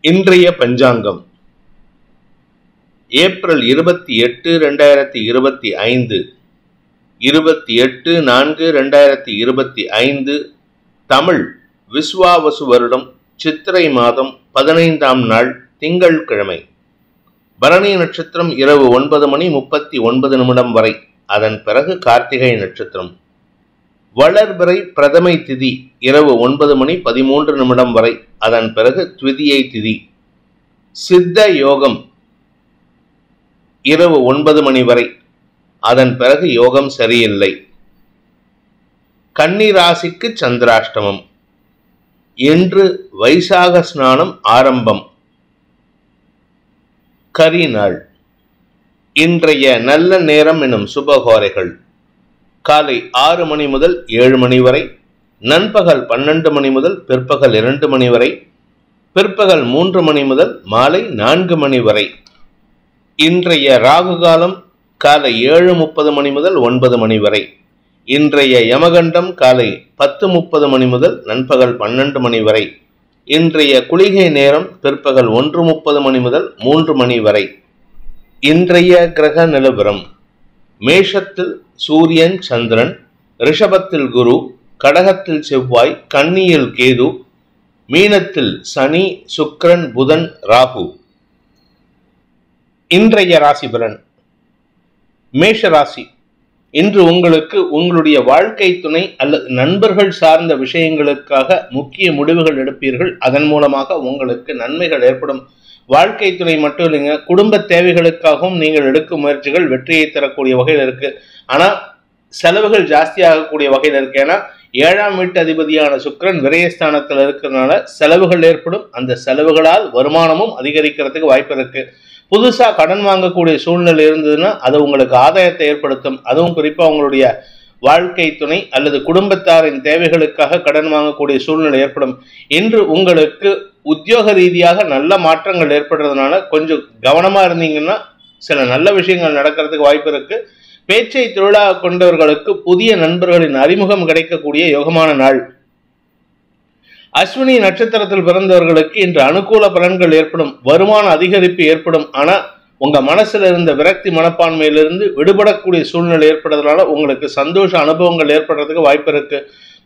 இன்றைய பஞ்சாங்கம் ஏப்ரல் 28, 2025 28/4/2025 தமிழ் விஸ்வாவசு வருடம் சித்திரை மாதம் 15ஆம் நாள் திங்கட்கிழமை. பரணி நட்சத்திரம் இரவு 9:39 வரை, அதன் பிறகு கார்த்திகை நட்சத்திரம். வளர்பிறை பிரதமை திதி இரவு 9:13 வரை, அதன் பிறகு த்விதியை திதி. சித்த யோகம் இரவு 9 வரை, அதன் பிறகு யோகம் சரியில்லை. கன்னி ராசிக்கு சந்திராஷ்டமம். இன்று வைசாக ஸ்நானம் ஆரம்பம். கரி நாள். இன்றைய நல்ல நேரம் எனும் சுபகோரைகள்: காலை 6 மணி முதல் 7 மணி வரை, நண்பகல் 12 மணி முதல் பிற்பகல் 2 மணி வரை, பிற்பகல் 3 மணி முதல் மாலை 4 மணி வரை. இன்றைய ராகு காலம் காலை 7:30 மணி முதல் 9 மணி வரை. இன்றைய யமகண்டம் காலை 10:30 மணி முதல் நண்பகல் 12 மணி வரை. இன்றைய குளிகை நேரம் பிற்பகல் 1:30 மணி முதல் 3 மணி வரை. இன்றைய கிரக நிலவரம்: மேஷத்தில் சூரியன் சந்திரன், ரிஷபத்தில் குரு, கடகத்தில் செவ்வாய், கன்னியில் கேது, மீனத்தில் சனி சுக்கிரன் புதன் ராகு. இன்றைய ராசி பலன். மேஷ ராசி. இன்று உங்களுக்கு உங்களுடைய வாழ்க்கை துணை அல்லது நண்பர்கள் சார்ந்த விஷயங்களுக்காக முக்கிய முடிவுகள் எடுப்பீர்கள். அதன் மூலமாக உங்களுக்கு நன்மைகள் ஏற்படும். வாழ்க்கை துணை மட்டும் இல்லைங்க, குடும்ப தேவைகளுக்காகவும் நீங்கள் எடுக்கும் முயற்சிகள் வெற்றியை தரக்கூடிய வகையில் இருக்கு. ஆனா செலவுகள் ஜாஸ்தி ஆகக்கூடிய வகையில் இருக்கு. ஏன்னா 7ஆம் வீட்டு அதிபதியான சுக்கிரன் விரயஸ்தானத்தில் இருக்கிறதுனால செலவுகள் ஏற்படும். அந்த செலவுகளால் வருமானமும் அதிகரிக்கிறதுக்கு வாய்ப்பு இருக்கு. புதுசா கடன் வாங்கக்கூடிய சூழ்நிலை இருந்ததுன்னா அது உங்களுக்கு ஆதாயத்தை ஏற்படுத்தும். அதுவும் குறிப்பா உங்களுடைய வாழ்க்கை துணை அல்லது குடும்பத்தாரின் தேவைகளுக்காக கடன் வாங்கக்கூடிய சூழ்நிலை ஏற்படும். இன்று உங்களுக்கு உத்தியோக ரீதியாக நல்ல மாற்றங்கள் ஏற்படுறதுனால கொஞ்சம் கவனமா இருந்தீங்கன்னா சில நல்ல விஷயங்கள் நடக்கிறதுக்கு வாய்ப்பு இருக்கு. பேச்சை தொழிலாக கொண்டவர்களுக்கு புதிய நண்பர்களின் அறிமுகம் கிடைக்கக்கூடிய யோகமான நாள். அஸ்வினி நட்சத்திரத்தில் பிறந்தவர்களுக்கு இன்று அனுகூல பலன்கள் ஏற்படும். வருமான அதிகரிப்பு ஏற்படும். ஆனா உங்க மனசுல இருந்த விரக்தி மனப்பான்மையிலிருந்து விடுபடக்கூடிய சூழ்நிலை ஏற்படுறதுனால உங்களுக்கு சந்தோஷ அனுபவங்கள் ஏற்படுறதுக்கு வாய்ப்பு இருக்கு.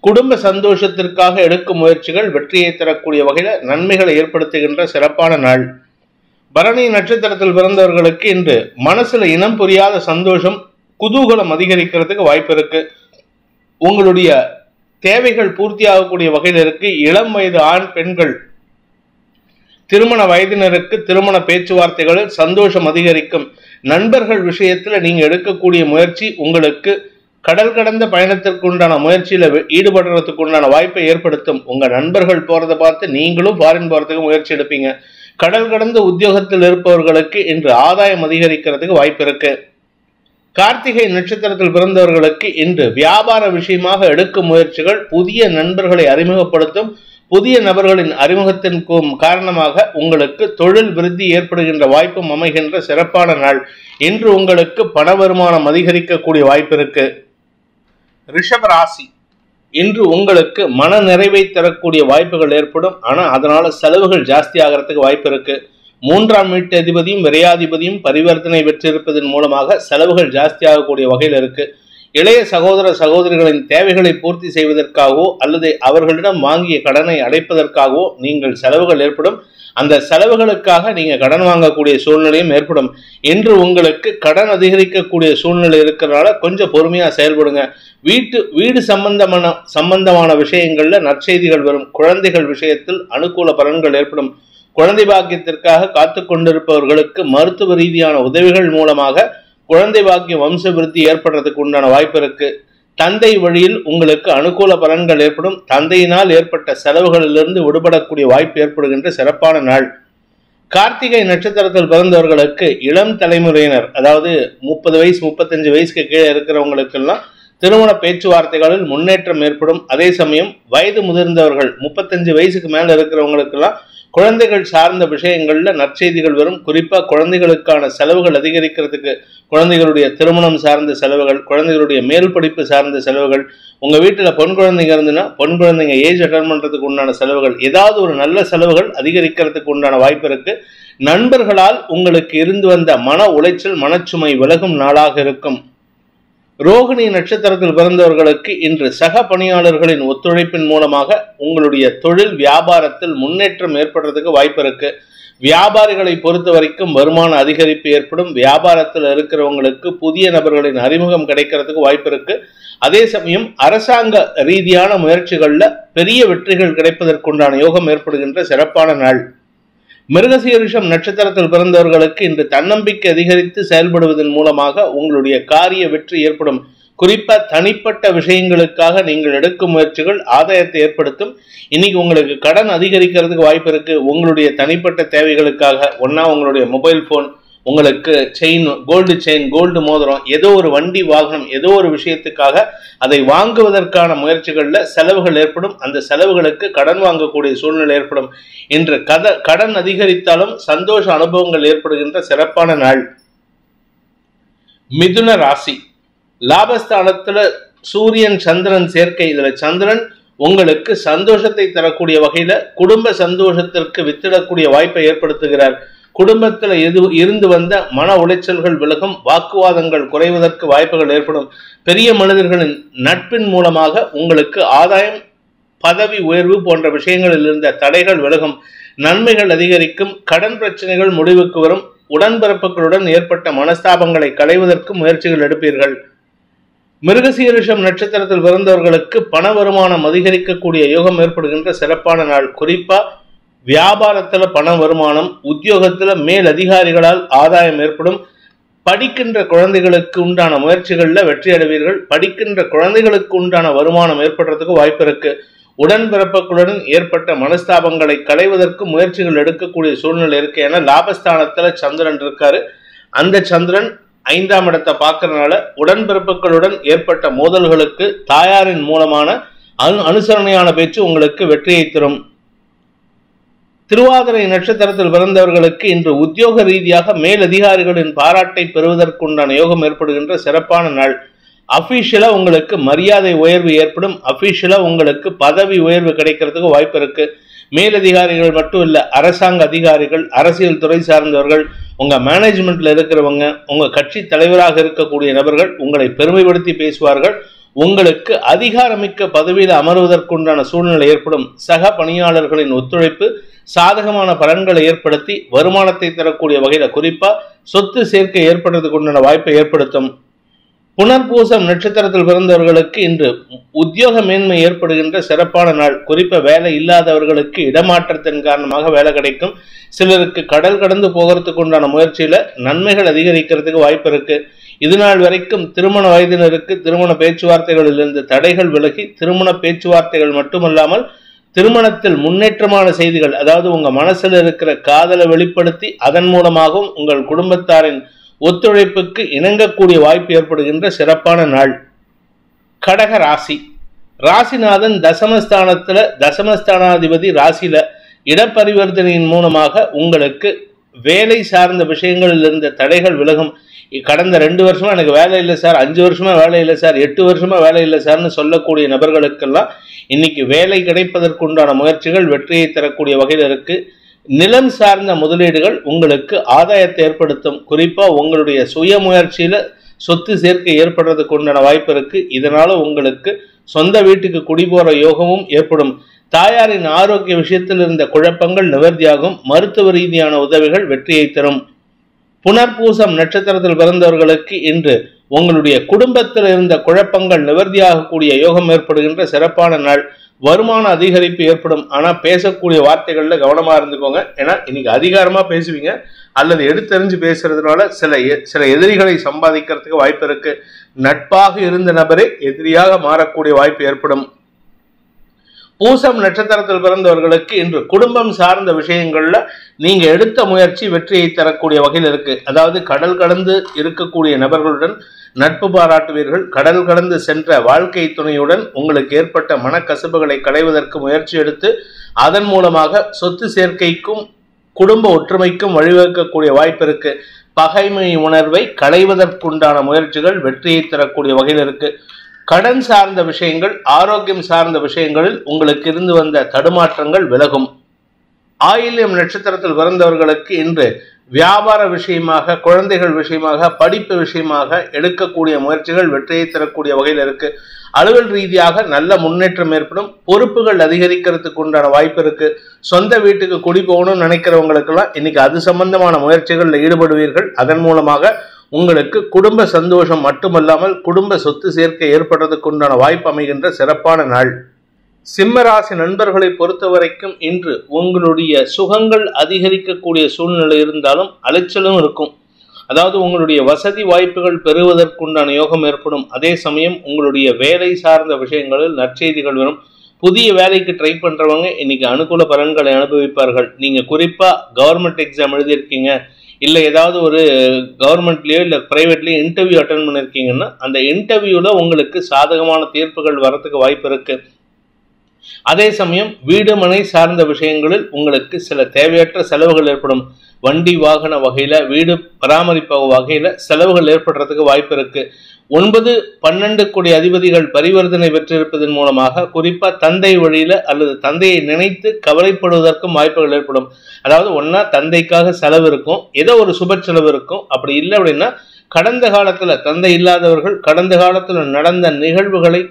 குடும்ப சந்தோஷத்திற்காக எடுக்கும் முயற்சிகள் வெற்றியை தரக்கூடிய வகையில நன்மைகளை ஏற்படுத்துகின்ற சிறப்பான நாள். பரணி நட்சத்திரத்தில் பிறந்தவர்களுக்கு இன்று மனசுல இனம் புரியாத சந்தோஷம், குதூகலம் அதிகரிக்கிறதுக்கு வாய்ப்பு இருக்கு. உங்களுடைய தேவைகள் பூர்த்தியாகக்கூடிய வகையில் இருக்கு. இளம் வயது ஆண் பெண்கள், திருமண வயதினருக்கு திருமண பேச்சுவார்த்தைகளில் சந்தோஷம் அதிகரிக்கும். நண்பர்கள் விஷயத்துல நீங்க எடுக்கக்கூடிய முயற்சி உங்களுக்கு கடல் கடந்த பயணத்திற்கு உண்டான முயற்சியில ஈடுபடுறதுக்கு உண்டான வாய்ப்பை ஏற்படுத்தும். உங்க நண்பர்கள் போறதை பார்த்து நீங்களும் ஃபாரின் போறதுக்கு முயற்சி எடுப்பீங்க. கடல் கடந்த உத்தியோகத்தில் இருப்பவர்களுக்கு இன்று ஆதாயம் அதிகரிக்கிறதுக்கு வாய்ப்பு இருக்கு. கார்த்திகை நட்சத்திரத்தில் பிறந்தவர்களுக்கு இன்று வியாபார விஷயமாக எடுக்கும் முயற்சிகள் புதிய நண்பர்களை அறிமுகப்படுத்தும். புதிய நபர்களின் அறிமுகத்தின் காரணமாக உங்களுக்கு தொழில் விருத்தி ஏற்படுகின்ற வாய்ப்பும் அமைகின்ற சிறப்பான நாள். இன்று உங்களுக்கு பண வருமானம் அதிகரிக்கக்கூடிய வாய்ப்பு இருக்கு. ரிஷப ராசி. இன்று உங்களுக்கு மன நிறைவை தரக்கூடிய வாய்ப்புகள் ஏற்படும். ஆனா அதனால செலவுகள் ஜாஸ்தி ஆகிறதுக்கு வாய்ப்பு இருக்கு. 3ஆம் வீட்டு அதிபதியும் விரையாதிபதியும் பரிவர்த்தனை பெற்றிருப்பதன் மூலமாக செலவுகள் ஜாஸ்தி ஆகக்கூடிய வகையில் இருக்கு. இளைய சகோதர சகோதரிகளின் தேவைகளை பூர்த்தி செய்வதற்காகவோ அல்லது அவர்களிடம் வாங்கிய கடனை அடைப்பதற்காகவோ நீங்கள் செலவுகள் ஏற்படும். அந்த செலவுகளுக்காக நீங்க கடன் வாங்கக்கூடிய சூழ்நிலையும் ஏற்படும். இன்று உங்களுக்கு கடன் அதிகரிக்கக்கூடிய சூழ்நிலை இருக்கிறதுனால கொஞ்சம் பொறுமையா செயல்படுங்க. வீடு சம்பந்தமான விஷயங்கள்ல நற்செய்திகள் வரும். குழந்தைகள் விஷயத்தில் அனுகூல பலன்கள் ஏற்படும். குழந்தை பாக்கியத்திற்காக காத்து கொண்டிருப்பவர்களுக்கு மருத்துவ ரீதியான உதவிகள் மூலமாக குழந்தை பாக்கிய வம்ச விருத்தி ஏற்படுறதுக்கு உண்டான வாய்ப்பு இருக்கு. தந்தை வழியில் உங்களுக்கு அனுகூல பலன்கள் ஏற்படும். தந்தையினால் ஏற்பட்ட செலவுகளிலிருந்து விடுபடக்கூடிய வாய்ப்பு ஏற்படுகின்ற சிறப்பான நாள். கார்த்திகை நட்சத்திரத்தில் பிறந்தவர்களுக்கு இளம் தலைமுறையினர், அதாவது 30 வயசு 35 வயசுக்கு கீழே இருக்கிறவங்களுக்கெல்லாம் திருமண பேச்சுவார்த்தைகளில் முன்னேற்றம் ஏற்படும். அதே சமயம் வயது முதிர்ந்தவர்கள் 35 வயசுக்கு மேல இருக்கிறவங்களுக்கெல்லாம் குழந்தைகள் சார்ந்த விஷயங்கள்ல நற்செய்திகள் வரும். குறிப்பா குழந்தைகளுக்கான செலவுகள் அதிகரிக்கிறதுக்கு, குழந்தைகளுடைய திருமணம் சார்ந்த செலவுகள், குழந்தைகளுடைய மேல் படிப்பு சார்ந்த செலவுகள், உங்க வீட்டுல பொன் குழந்தைங்க இருந்துன்னா பொன் குழந்தைங்க ஏஜ் அட்டன் பண்றதுக்கு உண்டான செலவுகள், ஏதாவது ஒரு நல்ல செலவுகள் அதிகரிக்கிறதுக்கு உண்டான வாய்ப்பு இருக்கு. நண்பர்களால் உங்களுக்கு இருந்து வந்த மன உளைச்சல், மனச்சுமை விலகும் நாளாக இருக்கும். ரோகிணி நட்சத்திரத்தில் பிறந்தவர்களுக்கு இன்று சக பணியாளர்களின் ஒத்துழைப்பின் மூலமாக உங்களுடைய தொழில் வியாபாரத்தில் முன்னேற்றம் ஏற்படுறதுக்கு வாய்ப்பு இருக்கு. வியாபாரிகளை பொறுத்த வரைக்கும் வருமான அதிகரிப்பு ஏற்படும். வியாபாரத்தில் இருக்கிறவங்களுக்கு புதிய நபர்களின் அறிமுகம் கிடைக்கிறதுக்கு வாய்ப்பு இருக்கு. அதே சமயம் அரசாங்க ரீதியான முயற்சிகள்ல பெரிய வெற்றிகள் கிடைப்பதற்குண்டான யோகம் ஏற்படுகின்ற சிறப்பான நாள். மிருகசீரிஷம் நட்சத்திரத்தில் பிறந்தவர்களுக்கு இன்று தன்னம்பிக்கை அதிகரித்து செயல்படுவதன் மூலமாக உங்களுடைய காரிய வெற்றி ஏற்படும். குறிப்பா தனிப்பட்ட விஷயங்களுக்காக நீங்கள் எடுக்கும் முயற்சிகள் ஆதாயத்தை ஏற்படுத்தும். இன்னைக்கு உங்களுக்கு கடன் அதிகரிக்கிறதுக்கு வாய்ப்பு இருக்கு. உங்களுடைய தனிப்பட்ட தேவைகளுக்காக ஒன்னா உங்களுடைய மொபைல் போன், உங்களுக்கு செயின், கோல்டு மோதிரம், ஏதோ ஒரு வண்டி வாகனம், ஏதோ ஒரு விஷயத்துக்காக அதை வாங்குவதற்கான முயற்சிகள்ல செலவுகள் ஏற்படும். அந்த செலவுகளுக்கு கடன் வாங்கக்கூடிய சூழ்நிலை ஏற்படும். இன்று கடன் அதிகரித்தாலும் சந்தோஷ அனுபவங்கள் ஏற்படுகின்ற சிறப்பான நாள். மிதுன ராசி. லாபஸ்தானத்துல சூரியன் சந்திரன் சேர்க்கை. இதுல சந்திரன் உங்களுக்கு சந்தோஷத்தை தரக்கூடிய வகையில குடும்ப சந்தோஷத்திற்கு வித்திடக்கூடிய வாய்ப்பை ஏற்படுத்துகிறார். குடும்பத்துல இருந்து வந்த மன உளைச்சல்கள் விலகும். வாக்குவாதங்கள் குறைவதற்கு வாய்ப்புகள் ஏற்படும். பெரிய மனிதர்களின் நட்பின் மூலமாக உங்களுக்கு ஆதாயம், பதவி உயர்வு போன்ற விஷயங்களில் இருந்த தடைகள் விலகும். நன்மைகள் அதிகரிக்கும். கடன் பிரச்சனைகள் முடிவுக்கு வரும். உடன்பிறப்புகளுடன் ஏற்பட்ட மனஸ்தாபங்களை களைவதற்கு முயற்சிகள் எடுப்பீர்கள். மிருகசீரிஷம் நட்சத்திரத்தில் பிறந்தவர்களுக்கு பண வருமானம் அதிகரிக்கக்கூடிய யோகம் ஏற்படுகின்ற சிறப்பான நாள். குறிப்பா வியாபாரத்துல பண வருமானம், உத்தியோகத்துல மேல் அதிகாரிகளால் ஆதாயம் ஏற்படும். படிக்கின்ற குழந்தைகளுக்கு உண்டான முயற்சிகள்ல வெற்றி அடைவீர்கள். படிக்கின்ற குழந்தைகளுக்கு உண்டான வருமானம் ஏற்படுறதுக்கு வாய்ப்பு இருக்கு. உடன்பிறப்புகளுடன் ஏற்பட்ட மனஸ்தாபங்களை களைவதற்கு முயற்சிகள் எடுக்கக்கூடிய சூழ்நிலை இருக்கு. ஏன்னா லாபஸ்தானத்துல சந்திரன் இருக்காரு. அந்த சந்திரன் 5ஆம் இடத்தை பார்க்கறதுனால உடன்பிறப்புகளுடன் ஏற்பட்ட மோதல்களுக்கு தாயாரின் மூலமான அனுசரணையான பேச்சு உங்களுக்கு வெற்றியை தரும். திருவாதிரை நட்சத்திரத்தில் பிறந்தவர்களுக்கு இன்று உத்தியோக ரீதியாக மேல் அதிகாரிகளின் பாராட்டை பெறுவதற்குண்டான யோகம் ஏற்படுகின்ற சிறப்பான நாள். அபிஷியலா உங்களுக்கு மரியாதை உயர்வு ஏற்படும். அபிஷியலா உங்களுக்கு பதவி உயர்வு கிடைக்கிறதுக்கு வாய்ப்பு இருக்கு. மேலதிகாரிகள் மட்டும் இல்ல, அரசாங்க அதிகாரிகள், அரசியல் துறை சார்ந்தவர்கள், உங்க மேனேஜ்மெண்ட்ல இருக்கிறவங்க, உங்க கட்சி தலைவராக இருக்கக்கூடிய நபர்கள் உங்களை பெருமைப்படுத்தி பேசுவார்கள். உங்களுக்கு அதிகாரமிக்க பதவியில் அமர்வதற்குண்டான சூழ்நிலை ஏற்படும். சக பணியாளர்களின் ஒத்துழைப்பு சாதகமான பலன்களை ஏற்படுத்தி வருமானத்தை தரக்கூடிய வகையில, குறிப்பா சொத்து சேர்க்கை ஏற்படுறதுக்கு உண்டான வாய்ப்பை ஏற்படுத்தும். புனர்பூசம் நட்சத்திரத்தில் பிறந்தவர்களுக்கு இன்று உத்தியோக மேன்மை ஏற்படுகின்ற சிறப்பான நாள். குறிப்பா வேலை இல்லாதவர்களுக்கு இடமாற்றத்தின் காரணமாக வேலை கிடைக்கும். சிலருக்கு கடல் கடந்து போகிறதுக்கு உண்டான முயற்சியில நன்மைகள் அதிகரிக்கிறதுக்கு வாய்ப்பு இருக்கு. இதுநாள் வரைக்கும் திருமண வயதினருக்கு திருமண பேச்சுவார்த்தைகளில் இருந்து தடைகள் விலகி திருமண பேச்சுவார்த்தைகள் மட்டுமல்லாமல் திருமணத்தில் முன்னேற்றமான செய்திகள், அதாவது உங்க மனசுல இருக்கிற காதலை வெளிப்படுத்தி அதன் மூலமாகவும் உங்கள் குடும்பத்தாரின் ஒத்துழைப்புக்கு இணங்கக்கூடிய வாய்ப்பு ஏற்படுகின்ற சிறப்பான நாள். கடக ராசி. ராசிநாதன் தசமஸ்தானாதிபதி ராசியில இடப்பரிவர்த்தனையின் மூலமாக உங்களுக்கு வேலை சார்ந்த விஷயங்களில் இருந்த தடைகள் விலகும். கடந்த 2 வருஷமா எனக்கு வேலை இல்லை சார், 5 வருஷமா வேலை இல்லை சார், 8 வருஷமா வேலை இல்லை சார்னு சொல்லக்கூடிய நபர்களுக்கெல்லாம் இன்னைக்கு வேலை கிடைப்பதற்குண்டான முயற்சிகள் வெற்றியை தரக்கூடிய வகையில் இருக்கு. நிலம் சார்ந்த முதலீடுகள் உங்களுக்கு ஆதாயத்தை ஏற்படுத்தும். குறிப்பா உங்களுடைய சுய முயற்சியில சொத்து சேர்க்கை ஏற்படுறதுக்கு உண்டான வாய்ப்பு இருக்கு. இதனால உங்களுக்கு சொந்த வீட்டுக்கு குடிபோற யோகமும் ஏற்படும். தாயாரின் ஆரோக்கிய விஷயத்தில் இருந்த குழப்பங்கள் நிவர்த்தியாகும். மருத்துவ ரீதியான உதவிகள் வெற்றியை தரும். புனர்பூசம் நட்சத்திரத்தில் பிறந்தவர்களுக்கு இன்று உங்களுடைய குடும்பத்தில் இருந்த குழப்பங்கள் நிவர்த்தியாகக்கூடிய யோகம் ஏற்படுகின்ற சிறப்பான நாள். வருமான அதிகரிப்பு ஏற்படும். ஆனா பேசக்கூடிய வார்த்தைகள்ல கவனமா இருந்துக்கோங்க. ஏன்னா இன்னைக்கு அதிகாரமா பேசுவீங்க அல்லது எடுத்தறிஞ்சு பேசுறதுனால சில எதிரிகளை சம்பாதிக்கிறதுக்கு வாய்ப்பு இருக்கு. நட்பாக இருந்த நபரே எதிரியாக மாறக்கூடிய வாய்ப்பு ஏற்படும். பூசம் நட்சத்திரத்தில் பிறந்தவர்களுக்கு இன்று குடும்பம் சார்ந்த விஷயங்கள்ல நீங்க எடுத்த முயற்சி வெற்றியை தரக்கூடிய வகையில் இருக்கு. அதாவது கடல் கடந்து இருக்கக்கூடிய நபர்களுடன் நட்பு பாராட்டுவீர்கள். கடல் கடந்து சென்ற வாழ்க்கை துணையுடன் உங்களுக்கு ஏற்பட்ட மனக்கசப்புகளை களைவதற்கு முயற்சி எடுத்து அதன் மூலமாக சொத்து சேர்க்கைக்கும் குடும்ப ஒற்றுமைக்கும் வழிவகுக்கக்கூடிய வாய்ப்பு இருக்கு. பகைமை உணர்வை களைவதற்குண்டான முயற்சிகள் வெற்றியை தரக்கூடிய வகையில் இருக்கு. கடன் சார்ந்த விஷயங்கள், ஆரோக்கியம் சார்ந்த விஷயங்களில் உங்களுக்கு இருந்து வந்த தடுமாற்றங்கள் விலகும். ஆயில்யம் நட்சத்திரத்தில் பிறந்தவர்களுக்கு இன்று வியாபார விஷயமாக, குழந்தைகள் விஷயமாக, படிப்பு விஷயமாக எடுக்கக்கூடிய முயற்சிகள் வெற்றியை தரக்கூடிய வகையில் இருக்கு. அலுவல் ரீதியாக நல்ல முன்னேற்றம் ஏற்படும். பொறுப்புகள் அதிகரிக்கிறதுக்கு உண்டான வாய்ப்பு இருக்கு. சொந்த வீட்டுக்கு குடி போகணும்னு நினைக்கிறவங்களுக்கெல்லாம் இன்னைக்கு அது சம்பந்தமான முயற்சிகளில் ஈடுபடுவீர்கள். அதன் மூலமாக உங்களுக்கு குடும்ப சந்தோஷம் மட்டுமல்லாமல் குடும்ப சொத்து சேர்க்கை ஏற்படுறதுக்கு உண்டான வாய்ப்பு அமைகின்ற சிறப்பான நாள். சிம்ம ராசி நண்பர்களை பொறுத்த வரைக்கும் இன்று உங்களுடைய சுகங்கள் அதிகரிக்கக்கூடிய சூழ்நிலை இருந்தாலும் அலைச்சலும் இருக்கும். அதாவது உங்களுடைய வசதி வாய்ப்புகள் பெறுவதற்குண்டான யோகம் ஏற்படும். அதே சமயம் உங்களுடைய வேலை சார்ந்த விஷயங்களில் நற்செய்திகள் வரும். புதிய வேலைக்கு ட்ரை பண்றவங்க இன்னைக்கு அனுகூல பலன்களை அனுபவிப்பார்கள். நீங்க குறிப்பா கவர்மெண்ட் எக்ஸாம் எழுதியிருக்கீங்க, இல்லை ஏதாவது ஒரு கவர்மெண்ட்லேயோ இல்லை ப்ரைவேட்லேயோ இன்டர்வியூ அட்டன் பண்ணியிருக்கீங்கன்னா அந்த இன்டர்வியூவில் உங்களுக்கு சாதகமான தீர்ப்புகள் வரத்துக்கு வாய்ப்பு இருக்கு. அதே சமயம் வீடு மனை சார்ந்த விஷயங்களில் உங்களுக்கு சில தேவையற்ற செலவுகள் ஏற்படும். வண்டி வாகன வகையில், வீடு பராமரிப்பு வகையில் செலவுகள் ஏற்படுறதுக்கு வாய்ப்பு இருக்கு. 9, 12 கோடி அதிபதிகள் பரிவர்த்தனை பெற்றிருப்பதன் மூலமாக குறிப்பாக தந்தை வழியில் அல்லது தந்தையை நினைத்து கவலைப்படுவதற்கும் வாய்ப்புகள் ஏற்படும். அதாவது ஒன்றா தந்தைக்காக செலவு இருக்கும், ஏதோ ஒரு சுப செலவு இருக்கும். அப்படி இல்லை அப்படின்னா கடந்த காலத்தில் தந்தை இல்லாதவர்கள் கடந்த காலத்தில் நடந்த நிகழ்வுகளை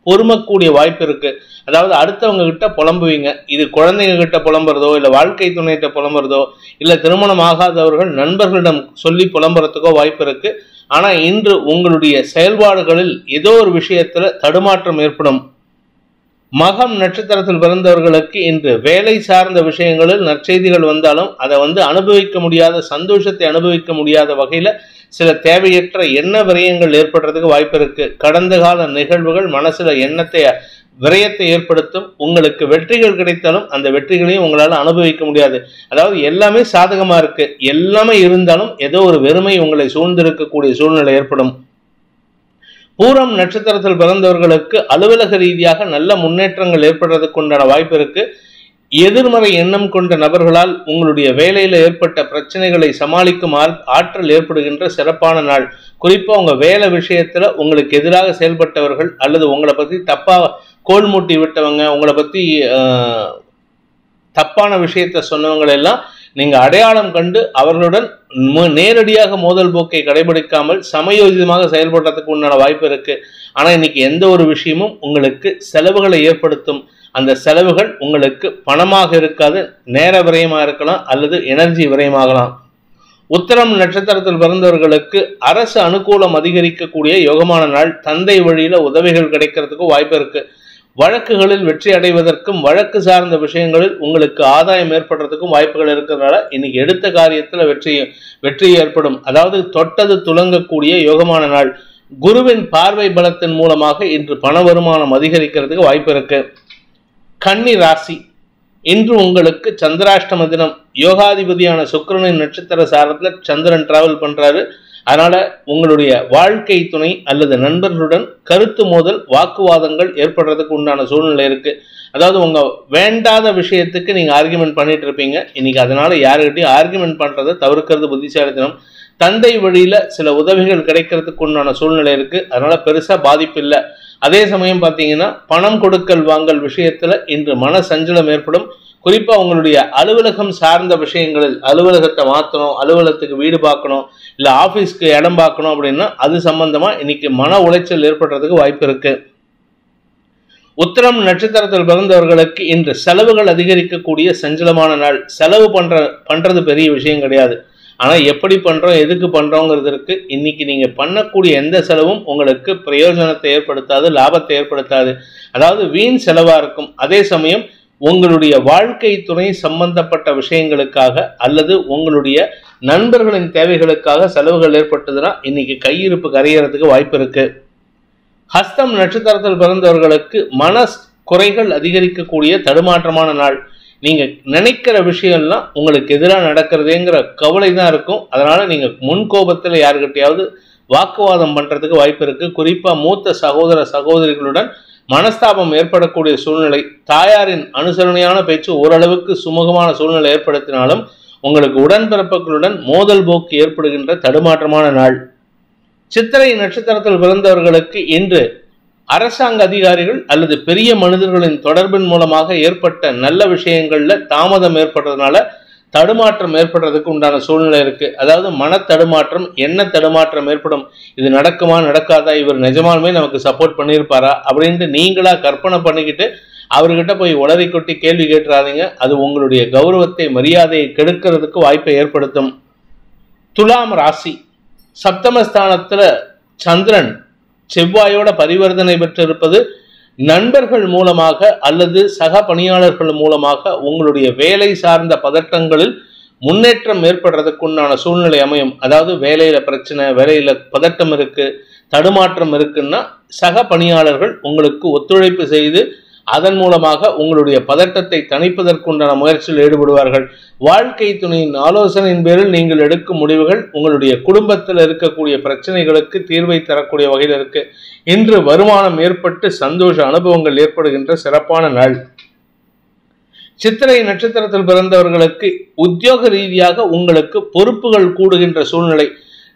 பொறுமக்கூடிய வாய்ப்பு இருக்கு. அதாவது அடுத்தவங்க கிட்ட புலம்புவீங்க. இது குழந்தைங்க கிட்ட புலம்புறதோ, இல்லை வாழ்க்கை துணைகிட்ட புலம்புறதோ, இல்லை திருமணம் ஆகாதவர்கள் நண்பர்களிடம் சொல்லி புலம்புறதுக்கோ வாய்ப்பு இருக்கு. ஆனா இன்று உங்களுடைய செயல்பாடுகளில் ஏதோ ஒரு விஷயத்துல தடுமாற்றம் ஏற்படும். மகம் நட்சத்திரத்தில் பிறந்தவர்களுக்கு இன்று வேலை சார்ந்த விஷயங்களில் நற்செய்திகள் வந்தாலும் அதை அனுபவிக்க முடியாத, சந்தோஷத்தை அனுபவிக்க முடியாத வகையில சில தேவையற்ற எண்ண விரயங்கள் ஏற்படுறதுக்கு வாய்ப்பு இருக்கு. கடந்த கால நிகழ்வுகள் மனசுல விரயத்தை ஏற்படுத்தும். உங்களுக்கு வெற்றிகள் கிடைத்தாலும் அந்த வெற்றிகளையும் உங்களால அனுபவிக்க முடியாது. அதாவது எல்லாமே சாதகமா இருக்கு, எல்லாமே இருந்தாலும் ஏதோ ஒரு வெறுமை உங்களை சூழ்ந்திருக்கக்கூடிய சூழ்நிலை ஏற்படும். பூரம் நட்சத்திரத்தில் பிறந்தவர்களுக்கு அலுவலக ரீதியாக நல்ல முன்னேற்றங்கள் ஏற்படுறதுக்கு உண்டான வாய்ப்பு இருக்கு. எதிர்மறை எண்ணம் கொண்ட நபர்களால் உங்களுடைய வேலையில ஏற்பட்ட பிரச்சனைகளை சமாளிக்கும் ஆற்றல் ஏற்படுகின்ற சிறப்பான நாள். குறிப்பா உங்க வேலை விஷயத்துல உங்களுக்கு எதிராக செயல்பட்டவர்கள் அல்லது உங்களை பத்தி தப்பா கோல் மூட்டி விட்டவங்க, உங்களை பத்தி தப்பான விஷயத்த சொன்னவங்க எல்லாம் நீங்க அடையாளம் கண்டு அவர்களுடன் நேரடியாக மோதல் போக்கை கடைபிடிக்காமல் சமயோஜிதமாக செயல்படுறதுக்கு உண்டான வாய்ப்பு இருக்கு. ஆனா இன்னைக்கு எந்த ஒரு விஷயமும் உங்களுக்கு செலவுகளை ஏற்படுத்தும். அந்த செலவுகள் உங்களுக்கு பணமாக இருக்காது, நேர விரயமா இருக்கலாம் அல்லது எனர்ஜி விரயமாகலாம். உத்திரம் நட்சத்திரத்தில் பிறந்தவர்களுக்கு அரசு அனுகூலம் அதிகரிக்கக்கூடிய யோகமான நாள். தந்தை வழியில உதவிகள் கிடைக்கிறதுக்கும் வாய்ப்பு இருக்கு. வழக்குகளில் வெற்றி அடைவதற்கும் வழக்கு சார்ந்த விஷயங்களில் உங்களுக்கு ஆதாயம் ஏற்படுறதுக்கும் வாய்ப்புகள் இருக்கிறதுனால இன்னைக்கு எடுத்த காரியத்துல வெற்றி ஏற்படும். அதாவது தொட்டது துலங்கக்கூடிய யோகமான நாள். குருவின் பார்வை பலத்தின் மூலமாக இன்று பண வருமானம் அதிகரிக்கிறதுக்கு வாய்ப்பு இருக்கு. கன்னி ராசி, இன்று உங்களுக்கு சந்திராஷ்டம தினம். யோகாதிபதியான சுக்கிரனின் நட்சத்திர சாரத்துல சந்திரன் டிராவல் பண்றாரு. அதனால உங்களுடைய வாழ்க்கை துணை அல்லது நண்பர்களுடன் கருத்து மோதல், வாக்குவாதங்கள் ஏற்படுறதுக்கு உண்டான சூழ்நிலை இருக்கு. அதாவது உங்க வேண்டாத விஷயத்துக்கு நீங்க ஆர்கியூமெண்ட் பண்ணிட்டு இருப்பீங்க. இன்னைக்கு அதனால யாருக்கிட்டையும் ஆர்கியூமெண்ட் பண்றதை தவிர்க்கிறது புத்திசாலித்தனம். தந்தை வழியில சில உதவிகள் கிடைக்கிறதுக்கு உண்டான சூழ்நிலை இருக்கு. அதனால பெருசா பாதிப்பு இல்லை. அதே சமயம் பார்த்தீங்கன்னா பணம் கொடுக்கல் வாங்கல் விஷயத்துல இன்று மன சஞ்சலம் ஏற்படும். குறிப்பா உங்களுடைய அலுவலகம் சார்ந்த விஷயங்களில் அலுவலகத்தை மாற்றணும், அலுவலகத்துக்கு வீடு பார்க்கணும், இல்லை ஆஃபீஸ்க்கு இடம் பார்க்கணும் அப்படின்னா அது சம்பந்தமா இன்னைக்கு மன உளைச்சல் ஏற்படுறதுக்கு வாய்ப்பு இருக்கு. உத்திரம் நட்சத்திரத்தில் பிறந்தவர்களுக்கு இன்று செலவுகள் அதிகரிக்கக்கூடிய சஞ்சலமான நாள். செலவு பண்றது பெரிய விஷயம் கிடையாது. ஆனா எப்படி பண்றோம், எதுக்கு பண்றோங்கிறதுக்கு இன்னைக்கு நீங்க பண்ணக்கூடிய எந்த செலவும் உங்களுக்கு பிரயோஜனத்தை ஏற்படுத்தாது, லாபத்தை ஏற்படுத்தாது. அதாவது வீண் செலவா இருக்கும். அதே சமயம் உங்களுடைய வாழ்க்கை துணை சம்பந்தப்பட்ட விஷயங்களுக்காக அல்லது உங்களுடைய நண்பர்களின் தேவைகளுக்காக செலவுகள் ஏற்பட்டதுன்னா இன்னைக்கு கையிருப்பு கரையறதுக்கு வாய்ப்பு இருக்கு. ஹஸ்தம் நட்சத்திரத்தில் பிறந்தவர்களுக்கு மன குறைகள் அதிகரிக்கக்கூடிய தடுமாற்றமான நாள். நீங்க நினைக்கிற விஷயம்லாம் உங்களுக்கு எதிராக நடக்கிறதேங்கிற கவலை தான் இருக்கும். அதனால நீங்க முன்கோபத்தில் யாருக்கிட்டையாவது வாக்குவாதம் பண்றதுக்கு வாய்ப்பு இருக்கு. குறிப்பா மூத்த சகோதர சகோதரிகளுடன் மனஸ்தாபம் ஏற்படக்கூடிய சூழ்நிலை. தாயாரின் அனுசரணையான பேச்சு ஓரளவுக்கு சுமூகமான சூழ்நிலை ஏற்படுத்தினாலும் உங்களுக்கு உடன்பிறப்புகளுடன் மோதல் போக்கு ஏற்படுகின்ற தடுமாற்றமான நாள். சித்திரை நட்சத்திரத்தில் பிறந்தவர்களுக்கு இன்று அரசாங்க அதிகாரிகள் அல்லது பெரிய மனிதர்களின் தொடர்பின் மூலமாக ஏற்பட்ட நல்ல விஷயங்கள்ல தாமதம் ஏற்படுறதுனால தடுமாற்றம் ஏற்படுறதுக்கு உண்டான சூழ்நிலை இருக்கு. அதாவது மன தடுமாற்றம், என்ன தடுமாற்றம் ஏற்படும், இது நடக்குமா நடக்காதா, இவர் நிஜமாலுமே நமக்கு சப்போர்ட் பண்ணியிருப்பாரா அப்படின்ட்டு நீங்களா கற்பனை பண்ணிக்கிட்டு அவர்கிட்ட போய் உளறி கொட்டி கேள்வி கேட்டுறாதீங்க. அது உங்களுடைய கௌரவத்தை மரியாதையை கெடுக்கிறதுக்கு வாய்ப்பை ஏற்படுத்தும். துலாம் ராசி. சப்தமஸ்தானத்துல சந்திரன் செவ்வாயோட பரிவர்த்தனை பெற்றிருப்பது நண்பர்கள் மூலமாக அல்லது சக பணியாளர்கள் மூலமாக உங்களுடைய வேலை சார்ந்த பதட்டங்களில் முன்னேற்றம் ஏற்படுறதுக்குண்டான சூழ்நிலை அமையும். அதாவது வேலையில பிரச்சனை, வேலையில பதட்டம் இருக்கு, தடுமாற்றம் இருக்குன்னா சக பணியாளர்கள் உங்களுக்கு ஒத்துழைப்பு செய்து அதன் மூலமாக உங்களுடைய பதட்டத்தை தணிப்பதற்குண்டான முயற்சியில் ஈடுபடுவார்கள். வாழ்க்கை துணையின் ஆலோசனையின் பேரில் நீங்கள் எடுக்கும் முடிவுகள் உங்களுடைய குடும்பத்தில் இருக்கக்கூடிய பிரச்சனைகளுக்கு தீர்வை தரக்கூடிய வகையில் இருக்கு. இன்று வருமானம் ஏற்பட்டு சந்தோஷ அனுபவங்கள் ஏற்படுகின்ற சிறப்பான நாள். சித்திரை நட்சத்திரத்தில் பிறந்தவர்களுக்கு உத்தியோக ரீதியாக உங்களுக்கு பொறுப்புகள் கூடுகின்ற சூழ்நிலை.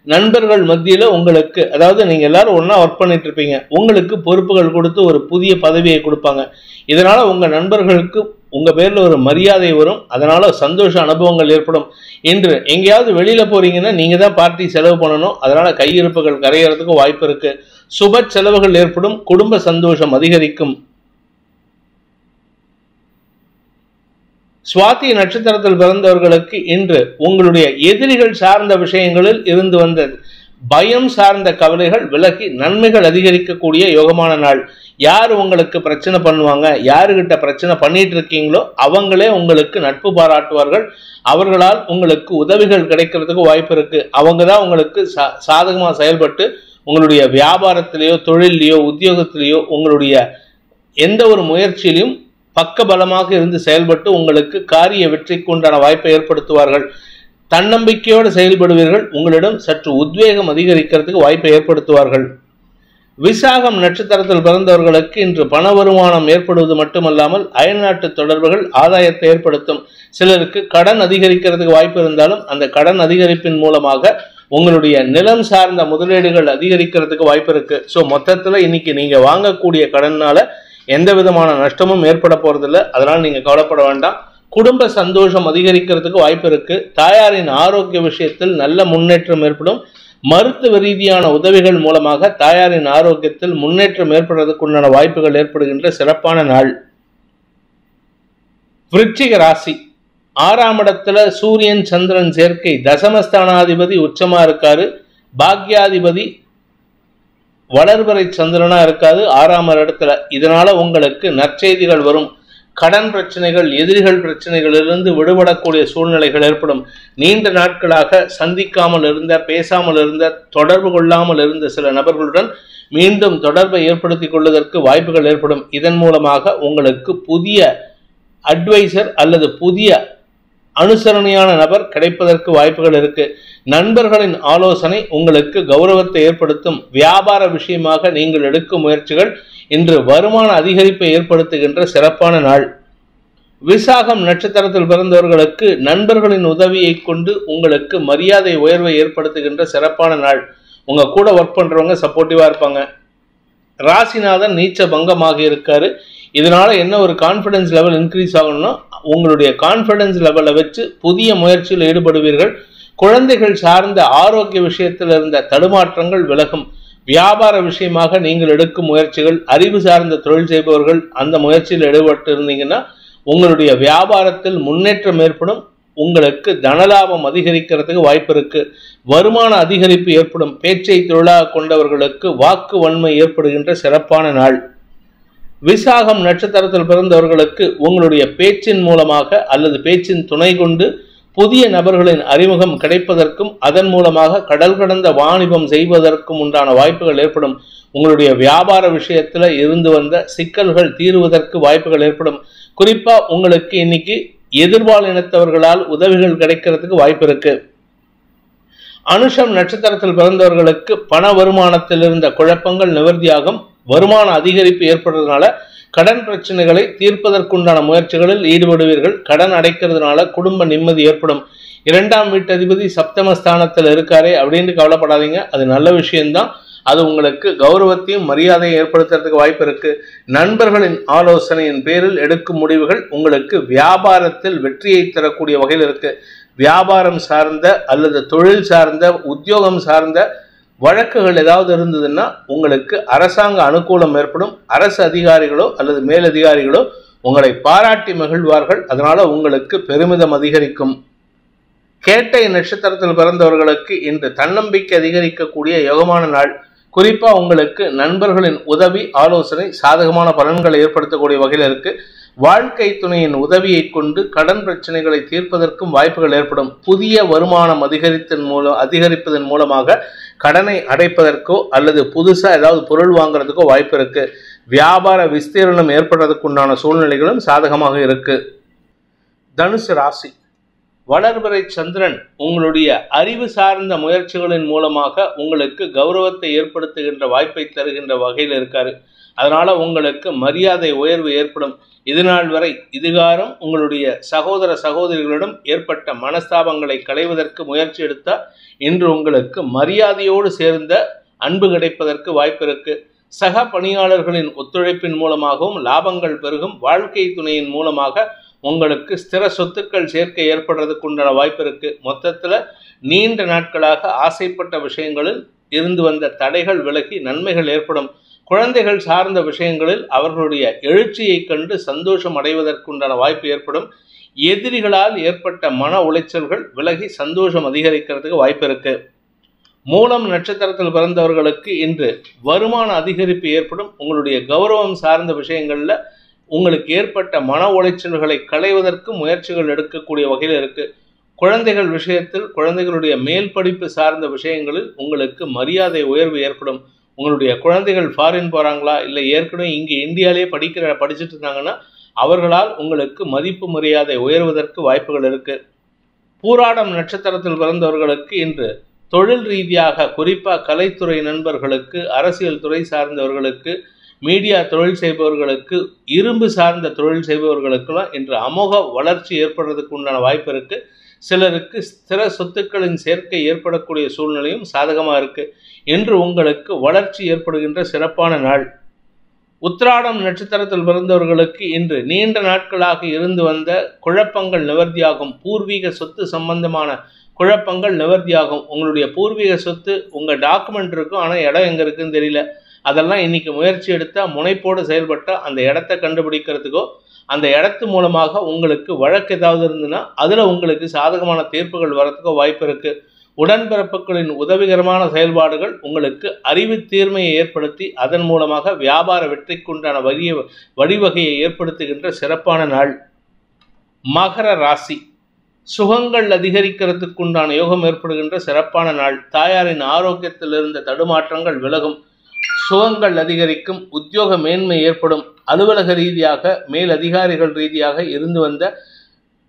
நண்பர்கள் மத்தியில உங்களுக்கு, அதாவது நீங்க எல்லாரும் ஒன்னா ஒர்க் பண்ணிட்டு இருப்பீங்க, உங்களுக்கு பொறுப்புகள் கொடுத்து ஒரு புதிய பதவியை கொடுப்பாங்க. இதனால உங்க நண்பர்களுக்கு உங்க பேர்ல ஒரு மரியாதை வரும். அதனால சந்தோஷ அனுபவங்கள் ஏற்படும். இன்று எங்கேயாவது வெளியில போறீங்கன்னா நீங்க தான் பார்ட்டி செலவு பண்ணணும். அதனால கையிருப்புகள் கரையறதுக்கு வாய்ப்பு இருக்கு. சுப செலவுகள் ஏற்படும். குடும்ப சந்தோஷம் அதிகரிக்கும். சுவாதி நட்சத்திரத்தில் பிறந்தவர்களுக்கு இன்று உங்களுடைய எதிரிகள் சார்ந்த விஷயங்களில் இருந்து வந்த பயம் சார்ந்த கவலைகள் விலகி நன்மைகள் அதிகரிக்கக்கூடிய யோகமான நாள். யார் உங்களுக்கு பிரச்சனை பண்ணுவாங்க, யாருகிட்ட பிரச்சனை பண்ணிட்டு இருக்கீங்களோ அவங்களே உங்களுக்கு நட்பு பாராட்டுவார்கள். அவர்களால் உங்களுக்கு உதவிகள் கிடைக்கிறதுக்கு வாய்ப்பு இருக்கு. அவங்க தான் உங்களுக்கு சாதகமா செயல்பட்டு உங்களுடைய வியாபாரத்திலேயோ தொழிலையோ உத்தியோகத்திலேயோ உங்களுடைய எந்த ஒரு முயற்சியிலையும் பக்க பலமாக இருந்து செயல்பட்டு உங்களுக்கு காரிய வெற்றிக்கு உண்டான வாய்ப்பை ஏற்படுத்துவார்கள். தன்னம்பிக்கையோடு செயல்படுவீர்கள். உங்களிடம் சற்று உத்வேகம் அதிகரிக்கிறதுக்கு வாய்ப்பை ஏற்படுத்துவார்கள். விசாகம் நட்சத்திரத்தில் பிறந்தவர்களுக்கு இன்று பண வருமானம் ஏற்படுவது மட்டுமல்லாமல் அயல்நாட்டு தொடர்புகள் ஆதாயத்தை ஏற்படுத்தும். சிலருக்கு கடன் அதிகரிக்கிறதுக்கு வாய்ப்பு இருந்தாலும் அந்த கடன் அதிகரிப்பின் மூலமாக உங்களுடைய நிலம் சார்ந்த முதலீடுகள் அதிகரிக்கிறதுக்கு வாய்ப்பு இருக்கு. ஸோ மொத்தத்தில் இன்னைக்கு நீங்க வாங்கக்கூடிய கடனால எந்த விதமான நஷ்டமும் ஏற்பட போறதில்லை. அதனால நீங்க கவலைப்பட வேண்டாம். குடும்ப சந்தோஷம் அதிகரிக்கிறதுக்கு வாய்ப்பு இருக்கு. தாயாரின் ஆரோக்கிய விஷயத்தில் நல்ல முன்னேற்றம் ஏற்படும். மருத்துவ ரீதியான உதவிகள் மூலமாக தாயாரின் ஆரோக்கியத்தில் முன்னேற்றம் ஏற்படுவதற்குண்டான வாய்ப்புகள் ஏற்படுகின்ற சிறப்பான நாள். விருச்சிக ராசி. 6ஆம் இடத்துல சூரியன் சந்திரன் சேர்க்கை. தசமஸ்தானாதிபதி உச்சமா இருக்காரு. பாக்யாதிபதி வளர்வரை சந்திரனா இருக்காது 6ஆம் இடத்துல. இதனால உங்களுக்கு நற்செய்திகள் வரும். கடன் பிரச்சனைகள், எதிரிகள் பிரச்சனைகளிலிருந்து விடுபடக்கூடிய சூழ்நிலைகள் ஏற்படும். நீண்ட நாட்களாக சந்திக்காமல் இருந்த, பேசாமல் இருந்த, தொடர்பு கொள்ளாமல் இருந்த சில நபர்களுடன் மீண்டும் தொடர்பை ஏற்படுத்திக் கொள்வதற்கு வாய்ப்புகள் ஏற்படும். இதன் மூலமாக உங்களுக்கு புதிய அட்வைசர் அல்லது புதிய அனுசரணையான நபர் கிடைப்பதற்கு வாய்ப்புகள் இருக்கு. நண்பர்களின் ஆலோசனை உங்களுக்கு கௌரவத்தை ஏற்படுத்தும். வியாபார விஷயமாக நீங்கள் எடுக்கும் முயற்சிகள் இன்று வருமான அதிகரிப்பை ஏற்படுத்துகின்ற சிறப்பான நாள். விசாகம் நட்சத்திரத்தில் பிறந்தவர்களுக்கு நண்பர்களின் உதவியை கொண்டு உங்களுக்கு மரியாதை உயர்வை ஏற்படுத்துகின்ற சிறப்பான நாள். உங்க கூட ஒர்க் பண்றவங்க சப்போர்ட்டிவா இருப்பாங்க. ராசிநாதன் நீச்ச பங்கமாக இருக்காரு. இதனால என்ன ஒரு கான்ஃபிடன்ஸ் லெவல் இன்க்ரீஸ் ஆகணும்னா உங்களுடைய கான்ஃபிடன்ஸ் லெவலை வச்சு புதிய முயற்சியில் ஈடுபடுவீர்கள். குழந்தைகள் சார்ந்த ஆரோக்கிய விஷயத்தில் இருந்த தடுமாற்றங்கள் விலகும். வியாபார விஷயமாக நீங்கள் எடுக்கும் முயற்சிகள், அறிவு சார்ந்த தொழில் செய்பவர்கள் அந்த முயற்சியில் ஈடுபட்டு இருந்தீங்கன்னா உங்களுடைய வியாபாரத்தில் முன்னேற்றம் ஏற்படும். உங்களுக்கு தனலாபம் அதிகரிக்கிறதுக்கு வாய்ப்பு இருக்கு. வருமான அதிகரிப்பு ஏற்படும். பேச்சை தொழிலாக கொண்டவர்களுக்கு வாக்கு வன்மை ஏற்படுகின்ற சிறப்பான நாள். விசாகம் நட்சத்திரத்தில் பிறந்தவர்களுக்கு உங்களுடைய பேச்சின் மூலமாக அல்லது பேச்சின் துணை கொண்டு புதிய நபர்களின் அறிமுகம் கிடைப்பதற்கும் அதன் மூலமாக கடல் கடந்த வாணிபம் செய்வதற்கும் உண்டான வாய்ப்புகள் ஏற்படும். உங்களுடைய வியாபார விஷயத்துல இருந்து வந்த சிக்கல்கள் தீருவதற்கு வாய்ப்புகள் ஏற்படும். குறிப்பா உங்களுக்கு இன்னைக்கு எதிர்பாலினத்தவர்களால் உதவிகள் கிடைக்கிறதுக்கு வாய்ப்பு இருக்கு. அனுஷம் நட்சத்திரத்தில் பிறந்தவர்களுக்கு பண வருமானத்தில் இருந்த குழப்பங்கள் நிவர்த்தியாகும். வருமான அதிகரிப்பு ஏற்படுறதுனால கடன் பிரச்சனைகளை தீர்ப்பதற்குண்டான முயற்சிகளில் ஈடுபடுவீர்கள். கடன் அடைக்கிறதுனால குடும்ப நிம்மதி ஏற்படும். 2ஆம் வீட்டதிபதி சப்தமஸ்தானத்தில் இருக்காரே அப்படின்னு கவலைப்படாதீங்க, அது நல்ல விஷயம்தான். அது உங்களுக்கு கௌரவத்தையும் மரியாதையும் ஏற்படுத்துறதுக்கு வாய்ப்பு இருக்கு. நண்பர்களின் ஆலோசனையின் பேரில் எடுக்கும் முடிவுகள் உங்களுக்கு வியாபாரத்தில் வெற்றியை தரக்கூடிய வகையில் இருக்கு. வியாபாரம் சார்ந்த அல்லது தொழில் சார்ந்த உத்தியோகம் சார்ந்த வழக்குகள் ஏதாவது இருந்ததுன்னா உங்களுக்கு அரசாங்க அனுகூலம் ஏற்படும். அரசு அதிகாரிகளோ அல்லது மேலதிகாரிகளோ உங்களை பாராட்டி மகிழ்வார்கள். அதனால உங்களுக்கு பெருமிதம் அதிகரிக்கும். கேட்டை நட்சத்திரத்தில் பிறந்தவர்களுக்கு இன்று தன்னம்பிக்கை அதிகரிக்கக்கூடிய யோகமான நாள். குறிப்பா உங்களுக்கு நண்பர்களின் உதவி ஆலோசனை சாதகமான பலன்களை ஏற்படுத்தக்கூடிய வகையில் இருக்கு. வாழ்க்கை துணையின் உதவியை கொண்டு கடன் பிரச்சனைகளை தீர்ப்பதற்கும் வாய்ப்புகள் ஏற்படும். புதிய வருமானம் அதிகரிப்பதன் மூலமாக கடனை அடைப்பதற்கோ அல்லது புதுசா ஏதாவது பொருள் வாங்குறதுக்கோ வாய்ப்பு இருக்கு. வியாபார விஸ்தீரணம் ஏற்படுறதுக்குண்டான சூழ்நிலைகளும் சாதகமாக இருக்கு. தனுசு ராசி. வளர்பிறை சந்திரன் உங்களுடைய அறிவு சார்ந்த முயற்சிகளின் மூலமாக உங்களுக்கு கௌரவத்தை ஏற்படுத்துகின்ற வாய்ப்பை தருகின்ற வகையில் இருக்காரு. அதனால உங்களுக்கு மரியாதை உயர்வு ஏற்படும். இதுநாள் வரை இதுகாரம் உங்களுடைய சகோதர சகோதரிகளிடம் ஏற்பட்ட மனஸ்தாபங்களை களைவதற்கு முயற்சி எடுத்தால் இன்று உங்களுக்கு மரியாதையோடு சேர்ந்த அன்பு கிடைப்பதற்கு வாய்ப்பு இருக்கு. சக பணியாளர்களின் ஒத்துழைப்பின் மூலமாகவும் லாபங்கள் பெருகும். வாழ்க்கை துணையின் மூலமாக உங்களுக்கு ஸ்திர சொத்துக்கள் சேர்க்கை ஏற்படுறதுக்கு உண்டான வாய்ப்பு இருக்கு. மொத்தத்துல நீண்ட நாட்களாக ஆசைப்பட்ட விஷயங்களில் இருந்து வந்த தடைகள் விலகி நன்மைகள் ஏற்படும். குழந்தைகள் சார்ந்த விஷயங்களில் அவர்களுடைய எழுச்சியை கண்டு சந்தோஷம் அடைவதற்குண்டான வாய்ப்பு ஏற்படும். எதிரிகளால் ஏற்பட்ட மன உளைச்சல்கள் விலகி சந்தோஷம் அதிகரிக்கிறதுக்கு வாய்ப்பு இருக்கு. மூலம் நட்சத்திரத்தில் பிறந்தவர்களுக்கு இன்று வருமான அதிகரிப்பு ஏற்படும். உங்களுடைய கௌரவம் சார்ந்த விஷயங்கள்ல உங்களுக்கு ஏற்பட்ட மன உளைச்சல்களை களைவதற்கு முயற்சிகள் எடுக்கக்கூடிய வகையில் இருக்கு. குழந்தைகள் விஷயத்தில் குழந்தைகளுடைய மேல் படிப்பு சார்ந்த விஷயங்களில் உங்களுக்கு மரியாதை உயர்வு ஏற்படும். உங்களுடைய குழந்தைகள் ஃபாரின் போகிறாங்களா இல்லை ஏற்கனவே இங்கே இந்தியாவிலே படிச்சுட்டு இருந்தாங்கன்னா அவர்களால் உங்களுக்கு மதிப்பு மரியாதை உயர்வதற்கு வாய்ப்புகள் இருக்கு. பூராடம் நட்சத்திரத்தில் பிறந்தவர்களுக்கு இன்று தொழில் ரீதியாக குறிப்பாக கலைத்துறை நண்பர்களுக்கு, அரசியல் துறை சார்ந்தவர்களுக்கு, மீடியா தொழில் செய்பவர்களுக்கு, இரும்பு சார்ந்த தொழில் செய்பவர்களுக்கெல்லாம் இன்று அமோக வளர்ச்சி ஏற்படுறதுக்கு உண்டான வாய்ப்பு இருக்கு. சிலருக்கு ஸ்திர சொத்துக்களின் சேர்க்கை ஏற்படக்கூடிய சூழ்நிலையும் சாதகமாக இருக்கு. இன்று உங்களுக்கு வளர்ச்சி ஏற்படுகின்ற சிறப்பான நாள். உத்திராடம் நட்சத்திரத்தில் பிறந்தவர்களுக்கு இன்று நீண்ட நாட்களாக இருந்து வந்த குழப்பங்கள் நிவர்த்தியாகும். பூர்வீக சொத்து சம்பந்தமான குழப்பங்கள் நிவர்த்தியாகும். உங்களுடைய பூர்வீக சொத்து உங்கள் டாக்குமெண்ட் இருக்கும், ஆனால் இடம் எங்கே இருக்குன்னு தெரியல. அதெல்லாம் இன்னைக்கு முயற்சி எடுத்தால் முனைப்போடு செயல்பட்டால் அந்த இடத்த கண்டுபிடிக்கிறதுக்கோ அந்த இடத்து மூலமாக உங்களுக்கு வழக்கு ஏதாவது இருந்ததுன்னா அதில் உங்களுக்கு சாதகமான தீர்ப்புகள் வரத்துக்கோ வாய்ப்பு இருக்கு. உடன்பிறப்புகளின் உதவிகரமான செயல்பாடுகள் உங்களுக்கு அறிவு தீர்மையை ஏற்படுத்தி அதன் மூலமாக வியாபார வெற்றிக்குண்டான வழிவகையை ஏற்படுத்துகின்ற சிறப்பான நாள். மகர ராசி. சுகங்கள் அதிகரிக்கிறதுக்குண்டான யோகம் ஏற்படுகின்ற சிறப்பான நாள். தாயாரின் ஆரோக்கியத்தில் இருந்த தடுமாற்றங்கள் விலகும். சுகங்கள் அதிகரிக்கும். உத்தியோக மேன்மை ஏற்படும். அலுவலக ரீதியாக மேல் அதிகாரிகள் ரீதியாக இருந்து வந்த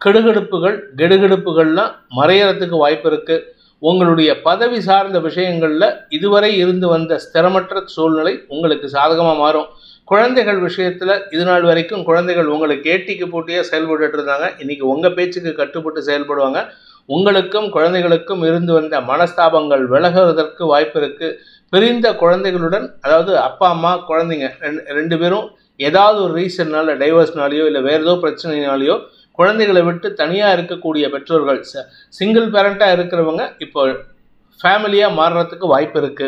கெடுகெடுப்புகள்லாம் மறையறதுக்கு வாய்ப்பு இருக்கு. உங்களுடைய பதவி சார்ந்த விஷயங்கள்ல இதுவரை இருந்து வந்த ஸ்திரமற்ற சூழ்நிலை உங்களுக்கு சாதகமாக மாறும். குழந்தைகள் விஷயத்துல இதுநாள் வரைக்கும் குழந்தைகள் உங்களுக்கு ஏட்டிக்கு போட்டியாக செயல்பட்டு இருந்தாங்க. இன்னைக்கு உங்க பேச்சுக்கு கட்டுப்பட்டு செயல்படுவாங்க. உங்களுக்கும் குழந்தைகளுக்கும் இருந்து வந்த மனஸ்தாபங்கள் விலகுவதற்கு வாய்ப்பு இருக்கு. பிரிந்த குழந்தைகளுடன், அதாவது அப்பா அம்மா குழந்தைங்க ரெண்டு பேரும் ஏதாவது ஒரு ரீசன்னால, டைவர்ஸ்னாலேயோ இல்லை வேற ஏதோ பிரச்சனைனாலேயோ குழந்தைகளை விட்டு தனியாக இருக்கக்கூடிய பெற்றோர்கள், சிங்கிள் பேரண்டாக இருக்கிறவங்க இப்போ ஃபேமிலியாக மாறுறதுக்கு வாய்ப்பு இருக்கு.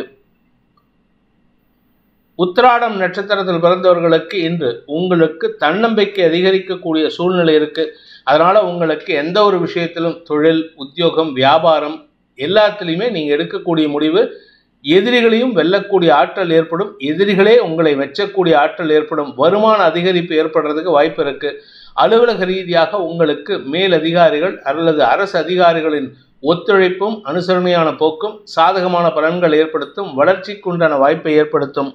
உத்திராடம் நட்சத்திரத்தில் பிறந்தவர்களுக்கு இன்று உங்களுக்கு தன்னம்பிக்கை அதிகரிக்கக்கூடிய சூழ்நிலை இருக்கு. அதனால உங்களுக்கு எந்த ஒரு விஷயத்திலும் தொழில், உத்தியோகம், வியாபாரம் எல்லாத்துலேயுமே நீங்கள் எடுக்கக்கூடிய முடிவு எதிரிகளையும் வெல்லக்கூடிய ஆற்றல் ஏற்படும். எதிரிகளே உங்களை மெச்சக்கூடிய ஆற்றல் ஏற்படும். வருமான அதிகரிப்பு ஏற்படுறதுக்கு வாய்ப்பு இருக்கு. அலுவலக ரீதியாக உங்களுக்கு மேலதிகாரிகள் அல்லது அரசு அதிகாரிகளின் ஒத்துழைப்பும் அனுசரணையான போக்கும் சாதகமான பலன்கள் ஏற்படுத்தும், வளர்ச்சிக்குண்டான வாய்ப்பை ஏற்படுத்தும்.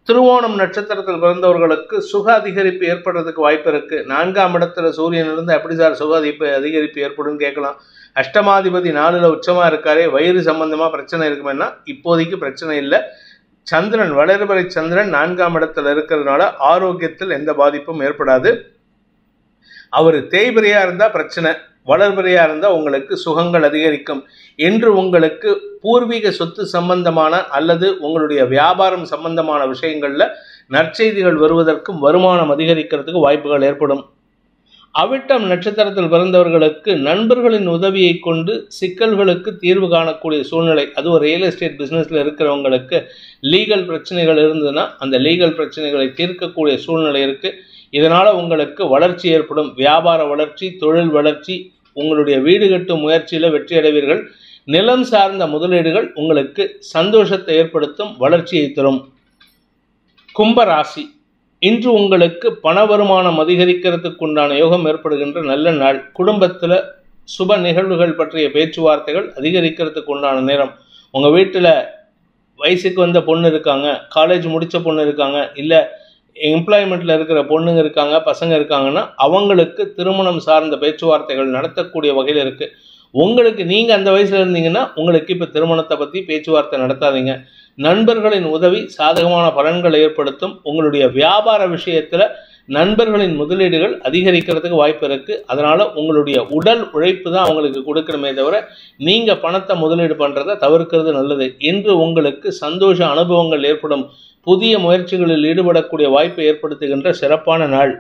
திருவோணம் நட்சத்திரத்தில் பிறந்தவர்களுக்கு சுக அதிகரிப்பு ஏற்படுறதுக்கு வாய்ப்பு இருக்கு. 4ஆம் இடத்துல சூரியன் இருந்து எப்படி சார் சுக அதிகரிப்பு ஏற்படும் கேட்கலாம். அஷ்டமாதிபதி 4ல் உச்சமா இருக்காரே, வயிறு சம்பந்தமா பிரச்சனை இருக்குமென்னா இப்போதைக்கு பிரச்சனை இல்லை. சந்திரன் வளர்பிறை சந்திரன் 4ஆம் இடத்துல இருக்கிறதுனால ஆரோக்கியத்தில் எந்த பாதிப்பும் ஏற்படாது. அவர் தேய்பிரையா இருந்தா பிரச்சனை, வளர்பிறையா இருந்தா உங்களுக்கு சுகங்கள் அதிகரிக்கும். என்று உங்களுக்கு பூர்வீக சொத்து சம்பந்தமான அல்லது உங்களுடைய வியாபாரம் சம்பந்தமான விஷயங்கள்ல நற்செய்திகள் வருவதற்கும் வருமானம் அதிகரிக்கிறதுக்கு வாய்ப்புகள் ஏற்படும். அவிட்டம் நட்சத்திரத்தில் பிறந்தவர்களுக்கு நண்பர்களின் உதவியை கொண்டு சிக்கல்களுக்கு தீர்வு காணக்கூடிய சூழ்நிலை. அதுவும் ரியல் எஸ்டேட் பிஸ்னஸில் இருக்கிறவங்களுக்கு லீகல் பிரச்சனைகள் இருந்ததுன்னா அந்த லீகல் பிரச்சனைகளை தீர்க்கக்கூடிய சூழ்நிலை இருக்குது. இதனால் உங்களுக்கு வளர்ச்சி ஏற்படும். வியாபார வளர்ச்சி, தொழில் வளர்ச்சி, உங்களுடைய வீடு கட்டும் முயற்சியில் வெற்றி அடைவீர்கள். நிலம் சார்ந்த முதலீடுகள் உங்களுக்கு சந்தோஷத்தை ஏற்படுத்தும், வளர்ச்சியை தரும். கும்பராசி, இன்று உங்களுக்கு பண வருமானம் அதிகரிக்கிறதுக்கு உண்டான யோகம் ஏற்படுகின்ற நல்ல நாள். குடும்பத்தில் சுப நிகழ்வுகள் பற்றிய பேச்சுவார்த்தைகள் அதிகரிக்கிறதுக்கு உண்டான நேரம். உங்கள் வீட்டில் வயசுக்கு வந்த பொண்ணு இருக்காங்க, காலேஜ் முடித்த பொண்ணு இருக்காங்க, இல்லை எம்ப்ளாய்மெண்ட்டில் இருக்கிற பொண்ணுங்க இருக்காங்க, பசங்க இருக்காங்கன்னா அவங்களுக்கு திருமணம் சார்ந்த பேச்சுவார்த்தைகள் நடத்தக்கூடிய வகையில் இருக்குது. உங்களுக்கு நீங்கள் அந்த வயசில் இருந்தீங்கன்னா உங்களுக்கு இப்போ திருமணத்தை பற்றி பேச்சுவார்த்தை நடத்தாதீங்க. நண்பர்களின் உதவி சாதகமான பலன்களை ஏற்படுத்தும். உங்களுடைய வியாபார விஷயத்தில் நண்பர்களின் முதலீடுகள் அதிகரிக்கிறதுக்கு வாய்ப்பு இருக்குது. அதனால் உங்களுடைய உடல் உழைப்பு தான் அவங்களுக்கு கொடுக்கணுமே தவிர நீங்கள் பணத்தை முதலீடு பண்ணுறதை தவிர்க்கிறது நல்லது. இன்று உங்களுக்கு சந்தோஷ அனுபவங்கள் ஏற்படும். புதிய முயற்சிகளில் ஈடுபடக்கூடிய வாய்ப்பை ஏற்படுத்துகின்ற சிறப்பான நாள்.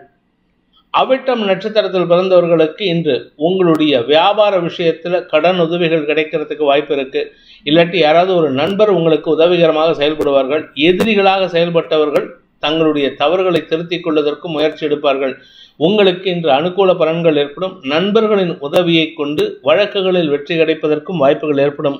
அவிட்டம் நட்சத்திரத்தில் பிறந்தவர்களுக்கு இன்று உங்களுடைய வியாபார விஷயத்தில் கடன் உதவிகள் கிடைக்கிறதுக்கு வாய்ப்பு இருக்குது. இல்லாட்டி யாராவது ஒரு நண்பர் உங்களுக்கு உதவிகரமாக செயல்படுவார்கள். எதிரிகளாக செயல்பட்டவர்கள் தங்களுடைய தவறுகளை திருத்திக் கொள்வதற்கு முயற்சி எடுப்பார்கள். உங்களுக்கு இன்று அனுகூல பலன்கள் ஏற்படும். நண்பர்களின் உதவியை கொண்டு வழக்குகளில் வெற்றி கிடைப்பதற்கும் வாய்ப்புகள் ஏற்படும்.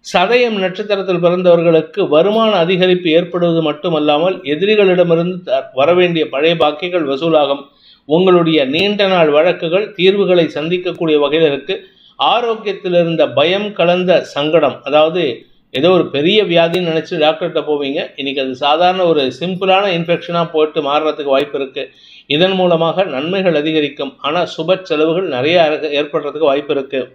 சதயம் நட்சத்திரத்தில் பிறந்தவர்களுக்கு வருமான அதிகரிப்பு ஏற்படுவது மட்டுமல்லாமல் எதிரிகளிடமிருந்து வரவேண்டிய பழைய பாக்கிகள் வசூலாகும். உங்களுடைய நீண்ட நாள் வழக்குகள் தீர்வுகளை சந்திக்கக்கூடிய வகையில் இருக்கு. ஆரோக்கியத்தில் இருந்த பயம் கலந்த சங்கடம், அதாவது ஏதோ ஒரு பெரிய வியாதின்னு நினச்சி டாக்டர்கிட்ட போவீங்க, இன்னைக்கு அது சாதாரண ஒரு சிம்பிளான இன்ஃபெக்ஷனாக போட்டு மாறுறதுக்கு வாய்ப்பு இருக்குது. இதன் மூலமாக நன்மைகள் அதிகரிக்கும். ஆனால் சுப செலவுகள் நிறைய ஏற்படுறதுக்கு வாய்ப்பு இருக்குது.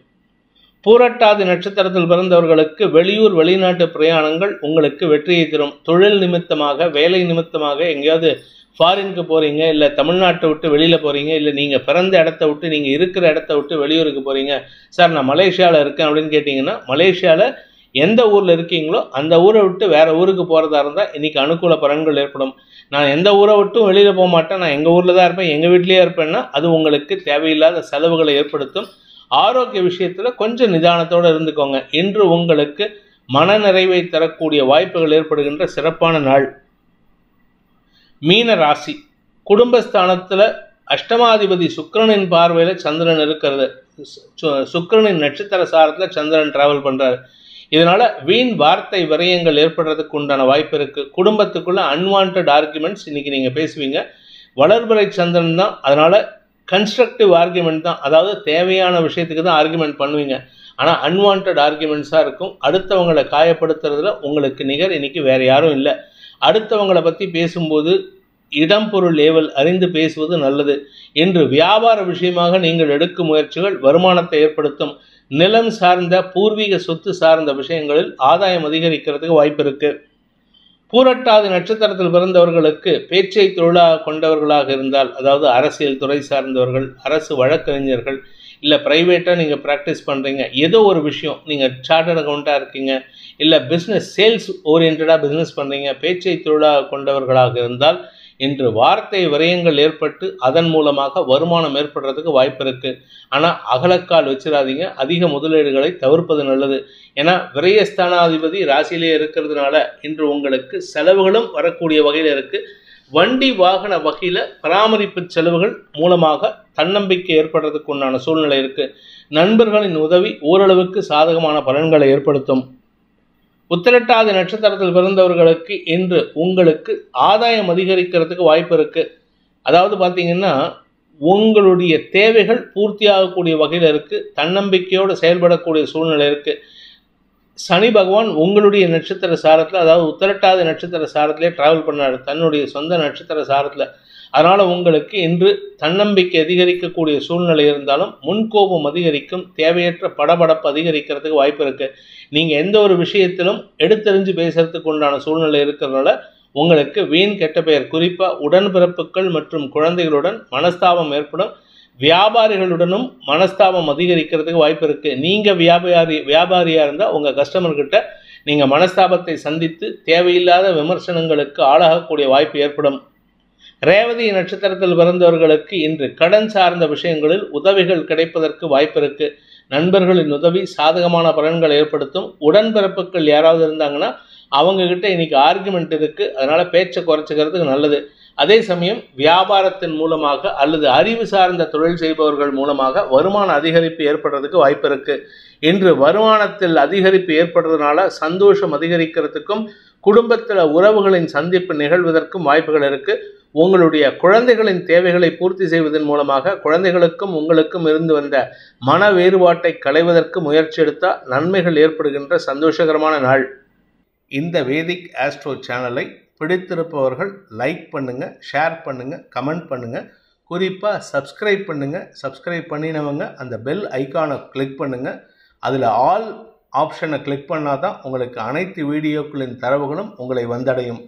பூரட்டாதி நட்சத்திரத்தில் பிறந்தவர்களுக்கு வெளியூர் வெளிநாட்டு பிரயாணங்கள் உங்களுக்கு வெற்றியை தரும். தொழில் நிமித்தமாக, வேலை நிமித்தமாக எங்கேயாவது ஃபாரினுக்கு போகிறீங்க, இல்லை தமிழ்நாட்டை விட்டு வெளியில் போகிறீங்க, இல்லை நீங்கள் பிறந்த இடத்த விட்டு நீங்கள் இருக்கிற இடத்த விட்டு வெளியூருக்கு போகிறீங்க. சார் நான் மலேசியாவில் இருக்கேன் அப்படின்னு கேட்டிங்கன்னா, மலேசியாவில் எந்த ஊரில் இருக்கீங்களோ அந்த ஊரை விட்டு வேறு ஊருக்கு போகிறதா இருந்தால் இன்றைக்கி அனுகூல பலன்கள் ஏற்படும். நான் எந்த ஊரை விட்டும் வெளியில் போக மாட்டேன், நான் எங்கள் ஊரில் தான் இருப்பேன், எங்கள் வீட்லேயே இருப்பேன்னா அது உங்களுக்கு தேவையில்லாத செலவுகளை ஏற்படுத்தும். ஆரோக்கிய விஷயத்தில் கொஞ்சம் நிதானத்தோடு இருந்துக்கோங்க. இன்று உங்களுக்கு மனநிறைவை தரக்கூடிய வாய்ப்புகள் ஏற்படுகின்ற சிறப்பான நாள். மீன ராசி, குடும்பஸ்தானத்தில் அஷ்டமாதிபதி சுக்கிரனின் பார்வையில் சந்திரன் இருக்கிறது. சுக்கிரனின் நட்சத்திர சாரத்தில் சந்திரன் டிராவல் பண்ணுறாரு. இதனால் வீண் வார்த்தை விரயங்கள் ஏற்படுறதுக்கு உண்டான வாய்ப்பு இருக்குது. குடும்பத்துக்குள்ளே அன்வான்ட் ஆர்குமெண்ட்ஸ் இன்றைக்கி நீங்கள் பேசுவீங்க. வளர்பிறை சந்திரன் தான், அதனால் கன்ஸ்ட்ரக்டிவ் ஆர்குமெண்ட் தான், அதாவது தேவையான விஷயத்துக்கு தான் ஆர்குமெண்ட் பண்ணுவீங்க. ஆனால் அன்வான்ட் ஆர்குமெண்ட்ஸாக இருக்கும். அடுத்தவங்களை காயப்படுத்துறதுல உங்களுக்கு நிகர் இன்றைக்கி வேறு யாரும் இல்லை. அடுத்தவங்களை பற்றி பேசும்போது இடம் பொருள் ஏவல் அறிந்து பேசுவது நல்லது. என்று வியாபார விஷயமாக நீங்கள் எடுக்கும் முயற்சிகள் வருமானத்தை ஏற்படுத்தும். நிலம் சார்ந்த பூர்வீக சொத்து சார்ந்த விஷயங்களில் ஆதாயம் அதிகரிக்கிறதுக்கு வாய்ப்பு இருக்குது. பூரட்டாதி நட்சத்திரத்தில் பிறந்தவர்களுக்கு பேச்சை தொழிலாக கொண்டவர்களாக இருந்தால், அதாவது அரசியல் துறை சார்ந்தவர்கள், அரசு வழக்கறிஞர்கள், இல்லை ப்ரைவேட்டாக நீங்கள் ப்ராக்டிஸ் பண்ணுறீங்க, ஏதோ ஒரு விஷயம், நீங்கள் சார்ட்டர்ட் அக்கௌண்ட்டாக இருக்கீங்க, இல்லை பிஸ்னஸ் சேல்ஸ் ஓரியன்டாக பிஸ்னஸ் பண்ணுறீங்க, பேச்சை தொழிலாக கொண்டவர்களாக இருந்தால் இன்று வார்த்தை விரயங்கள் ஏற்பட்டு அதன் மூலமாக வருமானம் ஏற்படுறதுக்கு வாய்ப்பு இருக்குது. ஆனால் அகலக்கால் வச்சிடாதீங்க. அதிக முதலீடுகளை தவிர்ப்பது நல்லது. ஏன்னா விரயஸ்தானாதிபதி ராசியிலே இருக்கிறதுனால இன்று உங்களுக்கு செலவுகளும் வரக்கூடிய வகையில் இருக்குது. வண்டி வாகன வகையில் பராமரிப்பு செலவுகள் மூலமாக தன்னம்பிக்கை ஏற்படுறதுக்கு உண்டான சூழ்நிலை இருக்குது. நண்பர்களின் உதவி ஓரளவுக்கு சாதகமான பலன்களை ஏற்படுத்தும். உத்திரட்டாதி நட்சத்திரத்தில் பிறந்தவர்களுக்கு இன்று உங்களுக்கு ஆதாயம் அதிகரிக்கிறதுக்கு வாய்ப்பு இருக்குது. அதாவது பார்த்தீங்கன்னா உங்களுடைய தேவைகள் பூர்த்தியாகக்கூடிய வகையில் இருக்குது, தன்னம்பிக்கையோடு செயல்படக்கூடிய சூழ்நிலை இருக்குது. சனி பகவான் உங்களுடைய நட்சத்திர சாரத்தில், அதாவது உத்திரட்டாதி நட்சத்திர சாரத்திலே டிராவல் பண்ணார், தன்னுடைய சொந்த நட்சத்திர சாரத்தில். அதனால் உங்களுக்கு இன்று தன்னம்பிக்கை அதிகரிக்கக்கூடிய சூழ்நிலை இருந்தாலும் முன்கோபம் அதிகரிக்கும், தேவையற்ற படபடப்பு அதிகரிக்கிறதுக்கு வாய்ப்பு இருக்குது. நீங்கள் எந்த ஒரு விஷயத்திலும் எடுத்தெறிஞ்சு பேசுறதுக்கு உண்டான சூழ்நிலை இருக்கிறதுனால உங்களுக்கு வீண் கெட்ட பெயர், குறிப்பாக உடன்பிறப்புகள் மற்றும் குழந்தைகளுடன் மனஸ்தாபம் ஏற்படும். வியாபாரிகளுடனும் மனஸ்தாபம் அதிகரிக்கிறதுக்கு வாய்ப்பு இருக்குது. நீங்கள் வியாபாரியாக இருந்தால் உங்கள் கஸ்டமர்கிட்ட நீங்கள் மனஸ்தாபத்தை சந்தித்து தேவையில்லாத விமர்சனங்களுக்கு ஆளாகக்கூடிய வாய்ப்பு ஏற்படும். ரேவதி நட்சத்திரத்தில் பிறந்தவர்களுக்கு இன்று கடன் சார்ந்த விஷயங்களில் உதவிகள் கிடைப்பதற்கு வாய்ப்பு இருக்கு. நண்பர்களின் உதவி சாதகமான பலன்களை ஏற்படுத்தும். உடன்பிறப்புகள் யாராவது இருந்தாங்கன்னா அவங்க கிட்ட இன்னைக்கு ஆர்குமெண்ட் இருக்கு, அதனால பேச்சை குறைச்சிக்கிறதுக்கு நல்லது. அதே சமயம் வியாபாரத்தின் மூலமாக அல்லது அறிவு சார்ந்த தொழில் செய்பவர்கள் மூலமாக வருமான அதிகரிப்பு ஏற்படுறதுக்கு வாய்ப்பு இருக்கு. இன்று வருமானத்தில் அதிகரிப்பு ஏற்படுறதுனால சந்தோஷம் அதிகரிக்கிறதுக்கும் குடும்பத்தில் உறவுகளின் சந்திப்பு நிகழ்வதற்கும் வாய்ப்புகள் இருக்கு. உங்களுடைய குழந்தைகளின் தேவைகளை பூர்த்தி செய்வதன் மூலமாக குழந்தைகளுக்கும் உங்களுக்கும் இருந்து வந்த மன வேறுபாட்டை களைவதற்கு முயற்சி எடுத்தால் நன்மைகள் ஏற்படுகின்ற சந்தோஷகரமான நாள். இந்த வேதிக் ஆஸ்ட்ரோ சேனலை பிடித்திருப்பவர்கள் லைக் பண்ணுங்கள், ஷேர் பண்ணுங்கள், கமெண்ட் பண்ணுங்கள், குறிப்பாக சப்ஸ்கிரைப் பண்ணுங்கள். சப்ஸ்கிரைப் பண்ணினவங்க அந்த பெல் ஐக்கானை கிளிக் பண்ணுங்கள். அதில் ஆல் ஆப்ஷனை கிளிக் பண்ணால் தான் உங்களுக்கு அனைத்து வீடியோக்களின் தரவுகளும் உங்களை வந்தடையும்.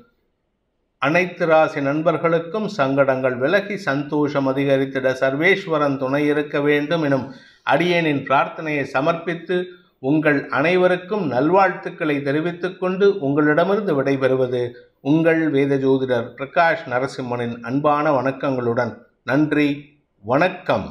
அனைத்து ராசி நண்பர்களுக்கும் சங்கடங்கள் விலகி சந்தோஷம் அதிகரித்திட சர்வேஸ்வரன் துணை இருக்க வேண்டும் எனும் அடியேனின் பிரார்த்தனையை சமர்ப்பித்து உங்கள் அனைவருக்கும் நல்வாழ்த்துக்களை தெரிவித்துக் கொண்டு உங்களிடமிருந்து விடைபெறுவது உங்கள் வேத ஜோதிடர் பிரகாஷ் நரசிம்மனின் அன்பான வணக்கங்களுடன். நன்றி, வணக்கம்.